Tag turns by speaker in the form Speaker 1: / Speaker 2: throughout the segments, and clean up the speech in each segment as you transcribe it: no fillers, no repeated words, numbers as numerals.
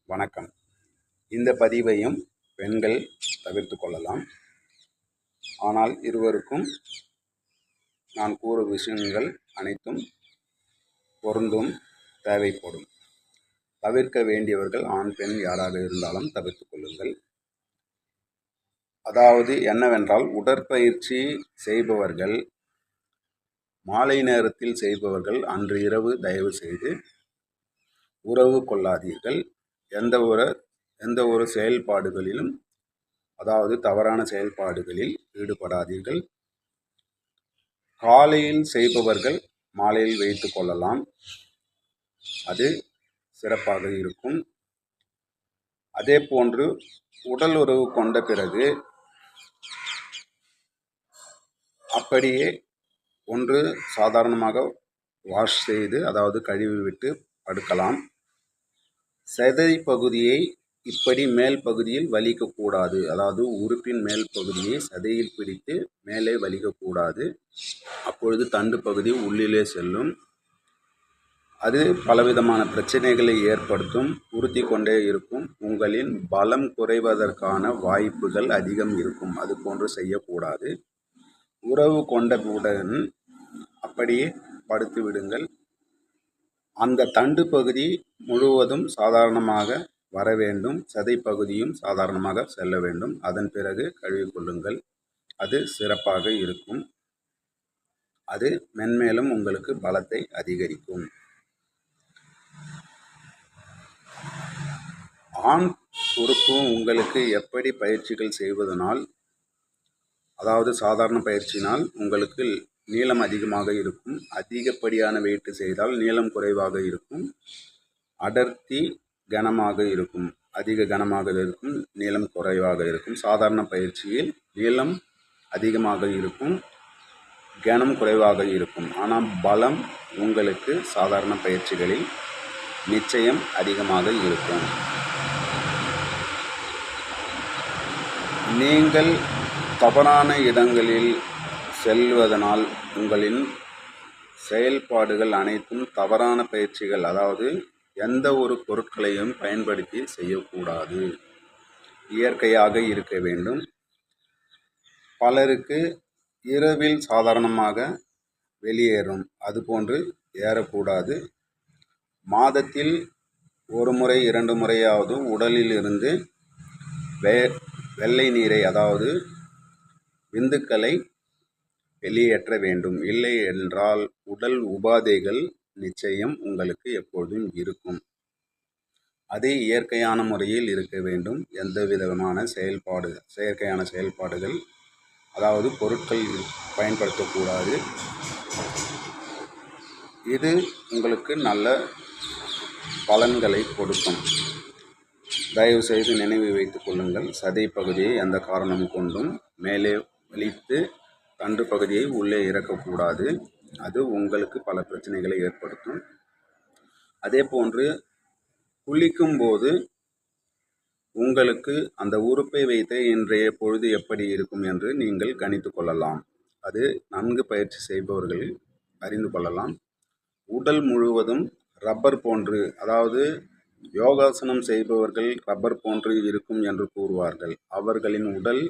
Speaker 1: வணக்கம். இந்த பதிவையும் பெண்கள் தவிர்த்து கொள்ளலாம். ஆனால் இருவருக்கும் நான் கூறும் விஷயங்கள் அனைத்தும் பொருந்தும், தேவைப்படும். தவிர்க்க வேண்டியவர்கள் ஆண் பெண் யாராக இருந்தாலும் தவிர்த்து கொள்ளுங்கள். அதாவது என்னவென்றால், உடற்பயிற்சி செய்பவர்கள், மாலை நேரத்தில் செய்பவர்கள் அன்று இரவு தயவு செய்து உறவு கொள்ளாதீர்கள். எந்த ஒரு செயல்பாடுகளிலும், அதாவது தவறான செயல்பாடுகளில் ஈடுபடாதீர்கள். காலையில் செய்பவர்கள் மாலையில் வைத்து கொள்ளலாம், அது சிறப்பாக இருக்கும். அதே போன்று உடல் உறவு கொண்ட பிறகு அப்படியே ஒன்று சாதாரணமாக வாஷ் செய்து, அதாவது கழுவி விட்டு படுக்கலாம். சதை பகுதியை இப்படி மேல் பகுதியில் வலிக்கக்கூடாது, அதாவது உறுப்பின் மேல் பகுதியை சதையில் பிடித்து மேலே வலிக்கக்கூடாது. அப்பொழுது தண்டு பகுதி உள்ளிலே செல்லும். அது பலவிதமான பிரச்சனைகளை ஏற்படுத்தும், உறுத்தி கொண்டே இருக்கும். உங்களின் பலம் குறைவதற்கான வாய்ப்புகள் அதிகம் இருக்கும். அது போன்று செய்யக்கூடாது. உறவு கொண்டவுடன் அப்படியே படுத்து விடுங்கள். அந்த தண்டு பகுதி முழுவதும் சாதாரணமாக வர வேண்டும், சதை பகுதியும் சாதாரணமாக செல்ல வேண்டும். அதன் பிறகு கழுவிக்கொள்ளுங்கள், அது சிறப்பாக இருக்கும். அது மென்மேலும் உங்களுக்கு பலத்தை அதிகரிக்கும். ஆண் உறுப்பு உங்களுக்கு எப்படி பயிற்சிகள் செய்வதனால், அதாவது சாதாரண பயிற்சினால் உங்களுக்கு நீளம் அதிகமாக இருக்கும். அதிகப்படியான வெயிட்டு செய்தால் நீளம் குறைவாக இருக்கும், அடர்த்தி கனமாக இருக்கும். அதிக கனமாக இருக்கும், நீளம் குறைவாக இருக்கும். சாதாரண பயிற்சியில் நீளம் அதிகமாக இருக்கும், கனம் குறைவாக இருக்கும். ஆனால் பலம் உங்களுக்கு சாதாரண பயிற்சிகளில் நிச்சயம் அதிகமாக இருக்கும். நீங்கள் தவறான இடங்களில் செல்வதனால் உங்களின் செயல்பாடுகள் அனைத்தும் தவறான பயிற்சிகள், அதாவது எந்த ஒரு பொருட்களையும் பயன்படுத்தி செய்யக்கூடாது, இயற்கையாக இருக்க வேண்டும். பலருக்கு இரவில் சாதாரணமாக வெளியேறும், அதுபோன்று ஏறக்கூடாது. மாதத்தில் ஒரு முறை 2 முறையாவது உடலில் இருந்து வெள்ளை நீரை, அதாவது விந்துக்களை வெளியேற்ற வேண்டும். இல்லை என்றால் உடல் உபாதைகள் நிச்சயம் உங்களுக்கு எப்பொழுதும் இருக்கும். அது இயற்கையான முறையில் இருக்க வேண்டும். எந்த விதமான செயற்கையான செயல்பாடுகள், அதாவது பொருட்கள் பயன்படுத்தக்கூடாது. இது உங்களுக்கு நல்ல பலன்களை கொடுக்கும். தயவு செய்து நினைவு வைத்துக் கொள்ளுங்கள். சதை பகுதியை எந்த காரணம் கொண்டும் மேலே வலித்து தண்டு பகுதியை உள்ளே இறக்கக்கூடாது. அது உங்களுக்கு பல பிரச்சனைகளை ஏற்படுத்தும். அதே போன்று குளிக்கும்போது உங்களுக்கு அந்த உறுப்பை வைத்து இன்றைய பொழுது எப்படி இருக்கும் என்று நீங்கள் கணித்து கொள்ளலாம். அது நன்கு பயிற்சி செய்பவர்கள் அறிந்து கொள்ளலாம். உடல் முழுவதும் ரப்பர் போன்று, அதாவது யோகாசனம் செய்பவர்கள் ரப்பர் போன்று இருக்கும் என்று கூறுவார்கள். அவர்களின் உடல்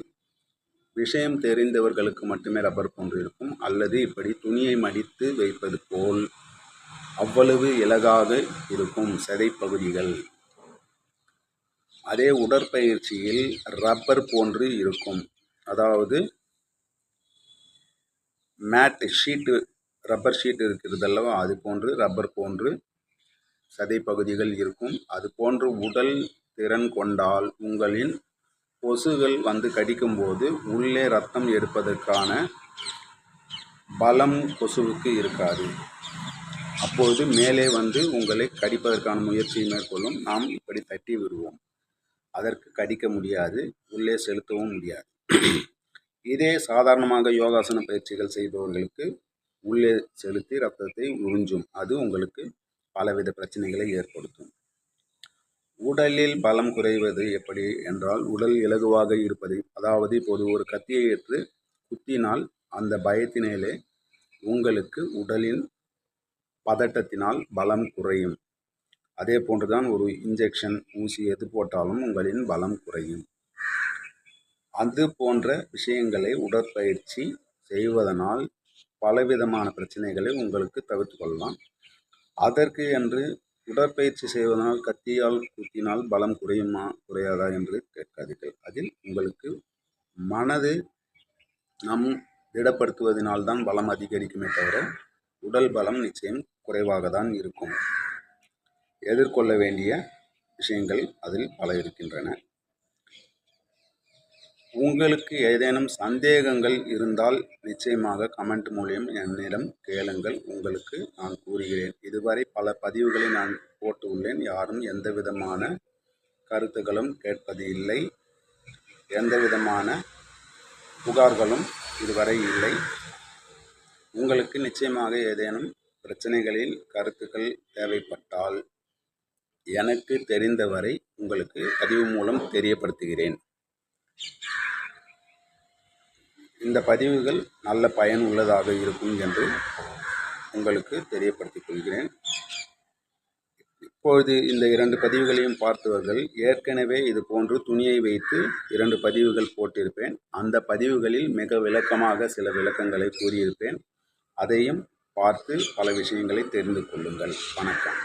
Speaker 1: விஷயம் தெரிந்தவர்களுக்கு மட்டுமே ரப்பர் போன்று இருக்கும், அல்லது இப்படி துணியை மடித்து வைப்பது போல் அவ்வளவு இலகாக இருக்கும் சதை பகுதிகள். அதே உடற்பயிற்சியில் ரப்பர் போன்று இருக்கும், அதாவது மேட் ஷீட்டு, ரப்பர் ஷீட் இருக்கிறது அல்லவா, அது போன்று ரப்பர் போன்று சதை பகுதிகள் இருக்கும். அது போன்று உடல் திறன் கொண்டால் உங்களின் கொசுகள் வந்து கடிக்கும்போது உள்ளே ரத்தம் எடுப்பதற்கான பலம் கொசுவுக்கு இருக்காது. அப்பொழுது மேலே வந்து உங்களை கடிப்பதற்கான முயற்சியை மேற்கொள்ளும். நாம் இப்படி தட்டி விடுவோம், அதற்கு கடிக்க முடியாது, உள்ளே செலுத்தவும் முடியாது. இதே சாதாரணமாக யோகாசன பயிற்சிகள் செய்பவர்களுக்கு உள்ளே செலுத்தி ரத்தத்தை உறிஞ்சும். அது உங்களுக்கு பலவித பிரச்சனைகளை ஏற்படுத்தும். உடலில் பலம் குறைவது எப்படி என்றால், உடல் இலகுவாக இருப்பது, அதாவது இப்போது ஒரு கத்தியை ஏற்று குத்தினால் அந்த பயத்தினாலே உங்களுக்கு உடலின் பதட்டத்தினால் பலம் குறையும். அதே போன்றுதான் ஒரு இன்ஜெக்ஷன், ஊசி எது போட்டாலும் உங்களின் பலம் குறையும். அது போன்ற விஷயங்களை உடற்பயிற்சி செய்வதனால் பலவிதமான பிரச்சனைகளை உங்களுக்கு தவிர்த்து கொள்ளலாம். அதற்கு என்று உடற்பயிற்சி செய்வதனால் கத்தியால் குத்தினால் பலம் குறையுமா குறையாதா என்று கேட்காதீர்கள். அதில் உங்களுக்கு மனது நம் திடப்படுத்துவதனால்தான் பலம் அதிகரிக்குமே தவிர உடல் பலம் நிச்சயம் குறைவாக தான் இருக்கும். எதிர்கொள்ள வேண்டிய விஷயங்கள் அதில் பல இருக்கின்றன. உங்களுக்கு ஏதேனும் சந்தேகங்கள் இருந்தால் நிச்சயமாக கமெண்ட் மூலியம் என்னிடம் கேளுங்கள். உங்களுக்கு நான் கூறுகிறேன். இதுவரை பல பதிவுகளை நான் போட்டு உள்ளேன். யாரும் எந்த விதமான கருத்துக்களும் கேட்பது இல்லை. எந்த விதமான புகார்களும் இதுவரை இல்லை. உங்களுக்கு நிச்சயமாக ஏதேனும் பிரச்சனைகளில் கருத்துக்கள் தேவைப்பட்டால் எனக்கு தெரிந்தவரை உங்களுக்கு பதிவு மூலம் தெரியப்படுத்துகிறேன். இந்த பதிவுகள் நல்ல பயன் உள்ளதாக இருக்கும் என்று உங்களுக்கு தெரியப்படுத்திக் கொள்கிறேன். இப்பொழுது இந்த 2 பதிவுகளையும் பார்த்தவர்கள் ஏற்கனவே இது போன்று துணியை வைத்து 2 பதிவுகள் போட்டிருப்பேன். அந்த பதிவுகளில் மிக விளக்கமாக சில விளக்கங்களை கூறியிருப்பேன். அதையும் பார்த்து பல விஷயங்களை தெரிந்து கொள்ளுங்கள். வணக்கம்.